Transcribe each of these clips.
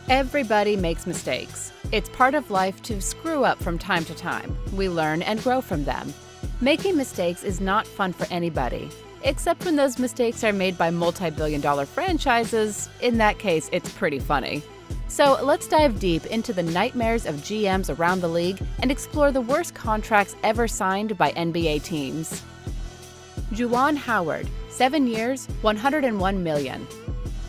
Everybody makes mistakes. It's part of life to screw up from time to time. We learn and grow from them. Making mistakes is not fun for anybody, except when those mistakes are made by multi-billion-dollar franchises. In that case, it's pretty funny. So let's dive deep into the nightmares of GMs around the league and explore the worst contracts ever signed by NBA teams. Juwan Howard, 7 years, $101 million.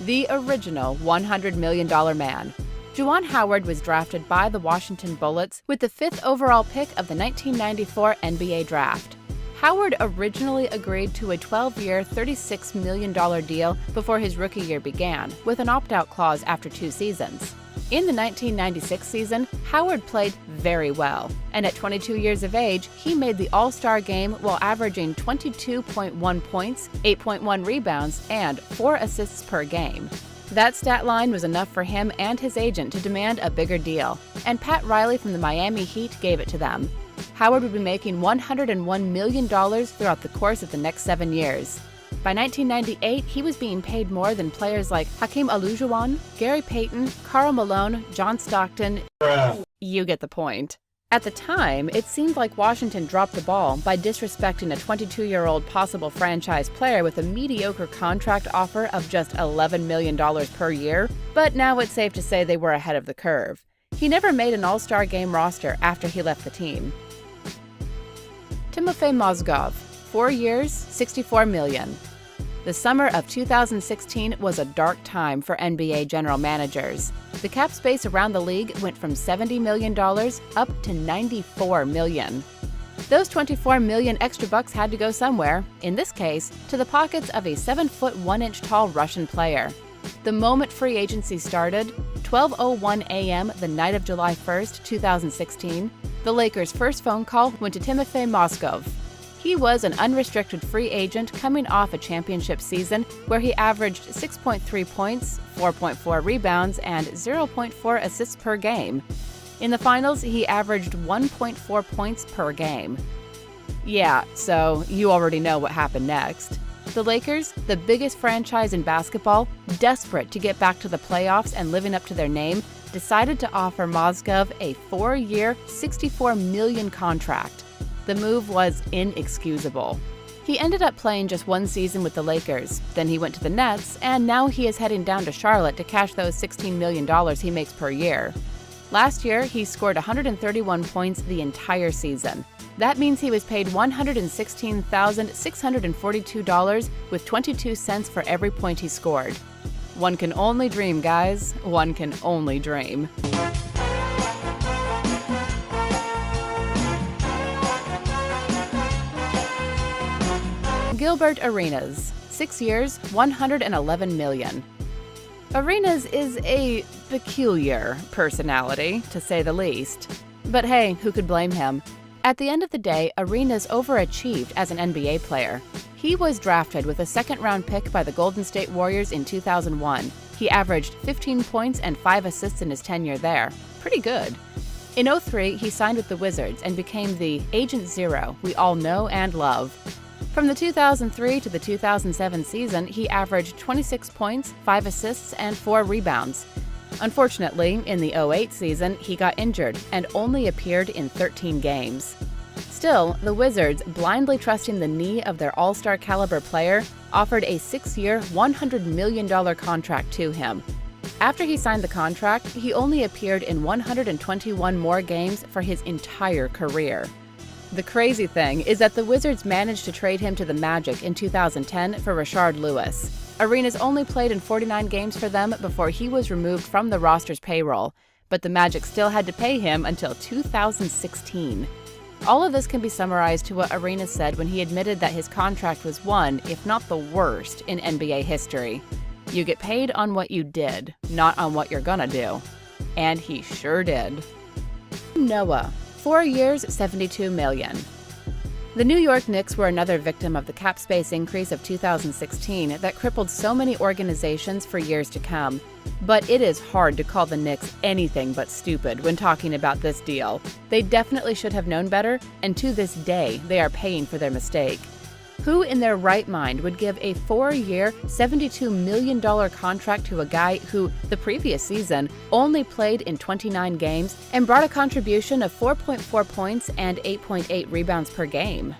The original $100 million man. Juwan Howard was drafted by the Washington Bullets with the 5th overall pick of the 1994 NBA Draft. Howard originally agreed to a 12-year, $36 million deal before his rookie year began, with an opt-out clause after 2 seasons. In the 1996 season, Howard played very well, and at 22 years of age, he made the All-Star game while averaging 22.1 points, 8.1 rebounds, and 4 assists per game. That stat line was enough for him and his agent to demand a bigger deal, and Pat Riley from the Miami Heat gave it to them. Howard would be making $101 million throughout the course of the next 7 years. By 1998, he was being paid more than players like Hakeem Olajuwon, Gary Payton, Karl Malone, John Stockton. You get the point. At the time, it seemed like Washington dropped the ball by disrespecting a 22-year-old possible franchise player with a mediocre contract offer of just $11 million per year, but now it's safe to say they were ahead of the curve. He never made an All-Star game roster after he left the team. Timofey Mozgov, 4 years, $64 million. The summer of 2016 was a dark time for NBA general managers. The cap space around the league went from $70 million up to $94 million. Those $24 million extra bucks had to go somewhere, in this case, to the pockets of a 7-foot 1-inch tall Russian player. The moment free agency started, 12:01 a.m. the night of July 1st, 2016, the Lakers' first phone call went to Timofey Mozgov. He was an unrestricted free agent coming off a championship season where he averaged 6.3 points, 4.4 rebounds, and 0.4 assists per game. In the finals, he averaged 1.4 points per game. Yeah, so you already know what happened next. The Lakers, the biggest franchise in basketball, desperate to get back to the playoffs and living up to their name, decided to offer Mozgov a 4-year, $64 million contract. The move was inexcusable. He ended up playing just 1 season with the Lakers, then he went to the Nets, and now he is heading down to Charlotte to cash those $16 million he makes per year. Last year, he scored 131 points the entire season. That means he was paid $116,642 with 22 cents for every point he scored. One can only dream, guys. One can only dream. Gilbert Arenas, 6 years, $111 million. Arenas is a peculiar personality, to say the least. But hey, who could blame him? At the end of the day, Arenas overachieved as an NBA player. He was drafted with a 2nd-round pick by the Golden State Warriors in 2001. He averaged 15 points and 5 assists in his tenure there. Pretty good. In 2003, he signed with the Wizards and became the Agent Zero we all know and love. From the 2003 to the 2007 season, he averaged 26 points, 5 assists, and 4 rebounds. Unfortunately, in the 2008 season, he got injured and only appeared in 13 games. Still, the Wizards, blindly trusting the knee of their all-star caliber player, offered a 6-year, $100 million contract to him. After he signed the contract, he only appeared in 121 more games for his entire career. The crazy thing is that the Wizards managed to trade him to the Magic in 2010 for Rashard Lewis. Arenas only played in 49 games for them before he was removed from the roster's payroll, but the Magic still had to pay him until 2016. All of this can be summarized to what Arenas said when he admitted that his contract was one, if not the worst, in NBA history. You get paid on what you did, not on what you're gonna do. And he sure did. Noah, 4 years, $72 million. The New York Knicks were another victim of the cap space increase of 2016 that crippled so many organizations for years to come. But it is hard to call the Knicks anything but stupid when talking about this deal. They definitely should have known better, and to this day, they are paying for their mistake. Who in their right mind would give a 4-year, $72 million contract to a guy who, the previous season, only played in 29 games and brought a contribution of 4.4 points and 8.8 rebounds per game?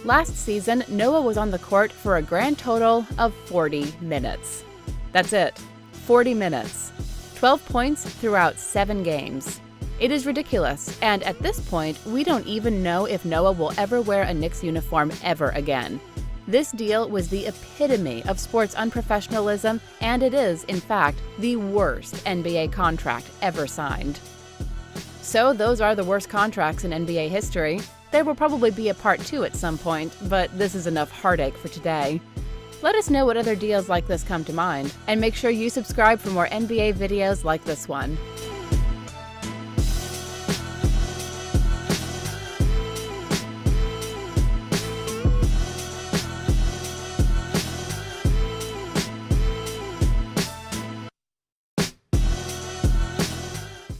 Last season, Noah was on the court for a grand total of 40 minutes. That's it, 40 minutes. 12 points throughout 7 games. It is ridiculous, and at this point, we don't even know if Noah will ever wear a Knicks uniform ever again. This deal was the epitome of sports unprofessionalism, and it is, in fact, the worst NBA contract ever signed. So those are the worst contracts in NBA history. There will probably be a part 2 at some point, but this is enough heartache for today. Let us know what other deals like this come to mind, and make sure you subscribe for more NBA videos like this one.